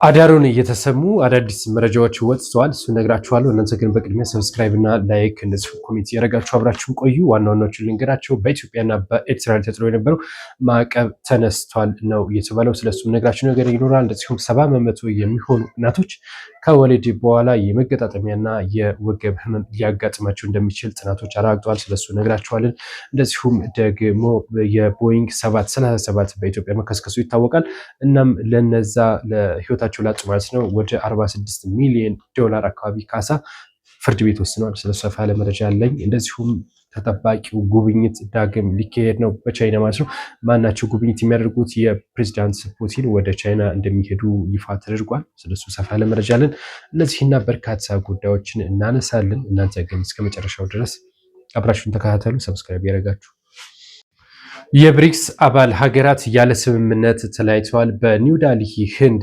አዳሩን እየተሰሙ አዳዲስ መረጃዎች ወጥተዋል። እሱ ነግራችኋለሁ። እናንተ ግን በቅድሚያ ሰብስክራይብ እና ላይክ እንደዚሁ ኮሜንት ያደረጋችሁ አብራችሁን ቆዩ። ዋናዎቹን ልንገራችሁ። በኢትዮጵያና በኤርትራ ተጥሎ የነበረው ማዕቀብ ተነስቷል ነው የተባለው። ስለሱም ነግራችሁ ነገር ይኖራል። እንደዚሁም 70% የሚሆኑ እናቶች ከወሊድ በኋላ የመገጣጠሚያና የወገብ ህመም ሊያጋጥማቸው እንደሚችል ጥናቶች አረጋግጠዋል። ስለሱ ነግራችኋለን። እንደዚሁም ደግሞ የቦይንግ 737 በኢትዮጵያ መከስከሱ ይታወቃል። እናም ለነዛ ለህይወታቸው ላጡ ማለት ነው ወደ 46 ሚሊዮን ዶላር አካባቢ ካሳ ፍርድ ቤት ወስኗል። ስለሱ ሰፋ ያለ መረጃ አለኝ። እንደዚሁም ተጠባቂው ጉብኝት ዳግም ሊካሄድ ነው በቻይና ማለት ነው። ማናቸው ጉብኝት የሚያደርጉት የፕሬዚዳንት ፑቲን ወደ ቻይና እንደሚሄዱ ይፋ ተደርጓል። ስለሱ ሰፋ ያለ መረጃ አለን። እነዚህና በርካታ ጉዳዮችን እናነሳለን። እናንተ ግን እስከ መጨረሻው ድረስ አብራችሁን ተከታተሉ። ሰብስክራይብ ያደርጋችሁ። የብሪክስ አባል ሀገራት ያለ ስምምነት ተለያይተዋል። በኒው ዴልሂ ህንድ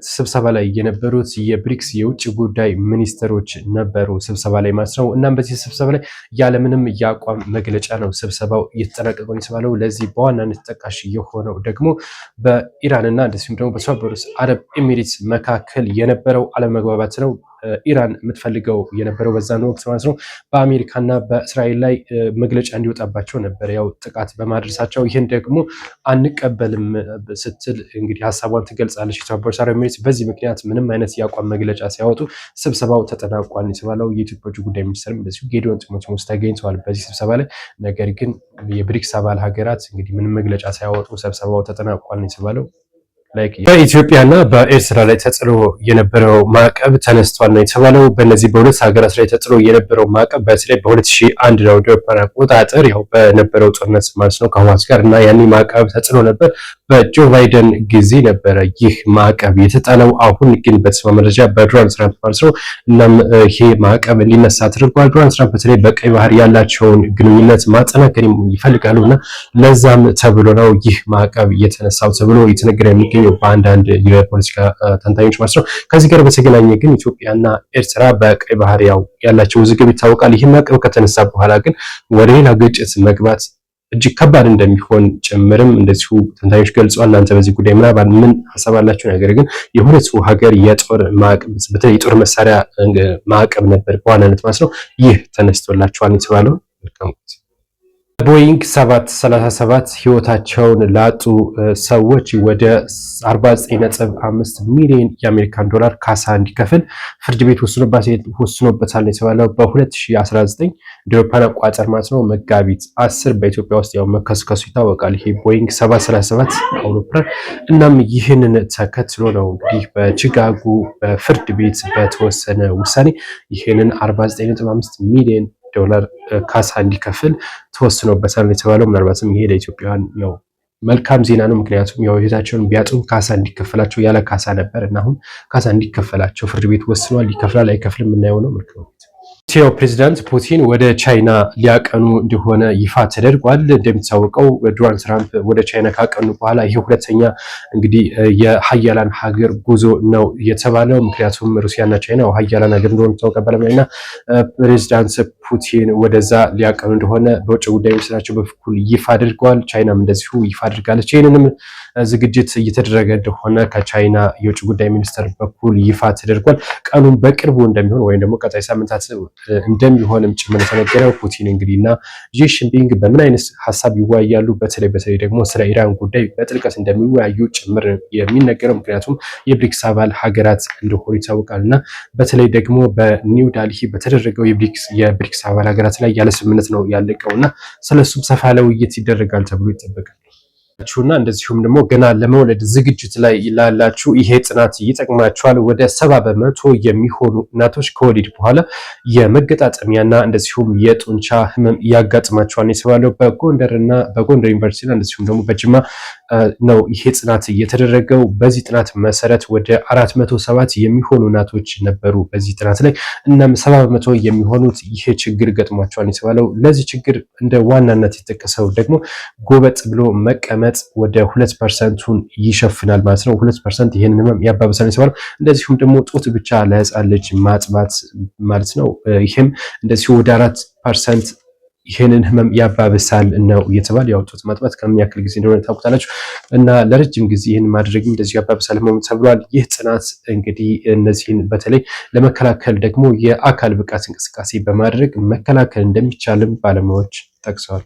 ስብሰባ ላይ የነበሩት የብሪክስ የውጭ ጉዳይ ሚኒስትሮች ነበሩ ስብሰባ ላይ ማለት ነው። እናም በዚህ ስብሰባ ላይ ያለምንም የአቋም መግለጫ ነው ስብሰባው እየተጠናቀቀው የተባለው። ለዚህ በዋናነት ተጠቃሽ የሆነው ደግሞ በኢራንና እንደዚሁም ደግሞ በተባበሩት አረብ ኤሚሬትስ መካከል የነበረው አለመግባባት ነው። ኢራን የምትፈልገው የነበረው በዛን ወቅት ማለት ነው በአሜሪካና በእስራኤል ላይ መግለጫ እንዲወጣባቸው ነበር፣ ያው ጥቃት በማድረሳቸው። ይህን ደግሞ አንቀበልም ስትል እንግዲህ ሀሳቧን ትገልጻለች የተባበሩት አረብ ኤሚሬትስ። በዚህ ምክንያት ምንም አይነት የአቋም መግለጫ ሲያወጡ ስብሰባው ተጠናቋል የተባለው። የኢትዮጵያ ውጭ ጉዳይ ሚኒስትርም እንደዚሁ ጌዲዮን ጢሞቴዎስ ተገኝተዋል በዚህ ስብሰባ ላይ። ነገር ግን የብሪክስ አባል ሀገራት እንግዲህ ምንም መግለጫ ሳያወጡ ስብሰባው ተጠናቋል የተባለው። በኢትዮጵያና በኤርትራ ላይ ተጥሎ የነበረው ማዕቀብ ተነስቷል ነው የተባለው። በእነዚህ በሁለት ሀገራት ላይ ተጥሎ የነበረው ማዕቀብ በተለይ በ2001 ነው ኢትዮጵያ አቆጣጠር ያው በነበረው ጦርነት ማለት ነው ከሐማስ ጋር እና ያኔ ማዕቀብ ተጥሎ ነበር። በጆ ባይደን ጊዜ ነበረ ይህ ማዕቀብ የተጣለው። አሁን ግን በተሰማ መረጃ በዶናልድ ትራምፕ ማለት ነው። እናም ይሄ ማዕቀብ እንዲነሳ ተደርጓል። ዶናልድ ትራምፕ በተለይ በቀይ ባህር ያላቸውን ግንኙነት ማጠናከር ይፈልጋሉ እና ለዛም ተብሎ ነው ይህ ማዕቀብ የተነሳው ተብሎ የተነገረ የሚገኝ በአንዳንድ የፖለቲካ ተንታኞች ማለት ነው። ከዚህ ጋር በተገናኘ ግን ኢትዮጵያና ኤርትራ በቀይ ባህር ያው ያላቸው ውዝግብ ይታወቃል። ይህ ማዕቀብ ከተነሳ በኋላ ግን ወደ ሌላ ግጭት መግባት እጅግ ከባድ እንደሚሆን ጭምርም እንደዚሁ ተንታኞች ገልጸዋል። እናንተ በዚህ ጉዳይ ምናልባት ምን ሀሳብ አላችሁ? ነገር ግን የሁለቱ ሀገር የጦር ማዕቀብ በተለይ የጦር መሳሪያ ማዕቀብ ነበር በዋናነት ማለት ነው። ይህ ተነስቶላቸዋል የተባለው ቦይንግ 737 ህይወታቸውን ላጡ ሰዎች ወደ 49.5 ሚሊዮን የአሜሪካን ዶላር ካሳ እንዲከፍል ፍርድ ቤት ወስኖበታል የተባለው በ2019 አውሮፓውያን አቆጣጠር ማለት ነው መጋቢት 10 በኢትዮጵያ ውስጥ ያው መከስከሱ ይታወቃል። ይሄ ቦይንግ 737 አውሮፕላን። እናም ይህንን ተከትሎ ነው እንግዲህ በቺካጎ በፍርድ ቤት በተወሰነ ውሳኔ ይህንን 49.5 ሚሊዮን ዶላር ካሳ እንዲከፍል ተወስኖበታል የተባለው። ምናልባትም ይሄ ለኢትዮጵያውያን ያው መልካም ዜና ነው። ምክንያቱም ያው ህይወታቸውን ቢያጡ ካሳ እንዲከፈላቸው ያለ ካሳ ነበር እና አሁን ካሳ እንዲከፈላቸው ፍርድ ቤት ወስኗል። ይከፍላል አይከፍልም የምናየው ነው። ኢትዮ ፕሬዚዳንት ፑቲን ወደ ቻይና ሊያቀኑ እንደሆነ ይፋ ተደርጓል። እንደሚታወቀው ዶናልድ ትራምፕ ወደ ቻይና ካቀኑ በኋላ ይሄ ሁለተኛ እንግዲህ የሀያላን ሀገር ጉዞ ነው የተባለው። ምክንያቱም ሩሲያና ቻይና ሀያላን ሀገር እንደሆኑ ይታወቃል እና ፕሬዚዳንት ፑቲን ወደዛ ሊያቀኑ እንደሆነ በውጭ ጉዳይ ሚኒስትራቸው በኩል ይፋ አድርገዋል። ቻይናም እንደዚሁ ይፋ አድርጋለች። ይህንንም ዝግጅት እየተደረገ እንደሆነ ከቻይና የውጭ ጉዳይ ሚኒስትር በኩል ይፋ ተደርጓል። ቀኑን በቅርቡ እንደሚሆን ወይም ደግሞ ቀጣይ ሳምንታት እንደሚሆንም ጭምር የተነገረው። ፑቲን እንግዲህ እና ዢ ጂንፒንግ በምን አይነት ሀሳብ ይወያያሉ፣ በተለይ ደግሞ ስለ ኢራን ጉዳይ በጥልቀት እንደሚወያዩ ጭምር የሚነገረው። ምክንያቱም የብሪክስ አባል ሀገራት እንደሆኑ ይታወቃል እና በተለይ ደግሞ በኒው ዴልሂ በተደረገው የብሪክስ አባል ሀገራት ላይ ያለ ስምምነት ነው ያለቀው እና ስለሱም ሰፋ ያለ ውይይት ይደረጋል ተብሎ ይጠበቃል። እና እንደዚሁም ደግሞ ገና ለመውለድ ዝግጅት ላይ ላላችሁ ይሄ ጥናት ይጠቅማችኋል። ወደ 70% የሚሆኑ እናቶች ከወሊድ በኋላ የመገጣጠሚያና እንደዚሁም የጡንቻ ህመም ያጋጥማቸዋል የተባለው በጎንደር ዩኒቨርሲቲ እንደዚሁም ደግሞ በጅማ ነው ይሄ ጥናት እየተደረገው። በዚህ ጥናት መሰረት ወደ 407 የሚሆኑ እናቶች ነበሩ በዚህ ጥናት ላይ። እናም 70% የሚሆኑት ይሄ ችግር ገጥሟቸዋል የተባለው። ለዚህ ችግር እንደ ዋናነት የተጠቀሰው ደግሞ ጎበጥ ብሎ መቀመጥ ወደ 2% ይሸፍናል ማለት ነው። 2% ይሄንን ህመም ያባብሳል የተባለው። እንደዚሁም ደግሞ ጡት ብቻ ለህፃን ልጅ ማጥባት ማለት ነው። ይሄም እንደዚሁ ወደ 4% ይህንን ህመም ያባብሳል ነው እየተባለ ያወጡት። ማጥባት ከምን ያክል ጊዜ እንደሆነ ታውቁታላችሁ እና ለረጅም ጊዜ ይህን ማድረግ እንደዚህ ያባብሳል ህመሙ ተብሏል። ይህ ጥናት እንግዲህ እነዚህን በተለይ ለመከላከል ደግሞ የአካል ብቃት እንቅስቃሴ በማድረግ መከላከል እንደሚቻልም ባለሙያዎች ጠቅሰዋል።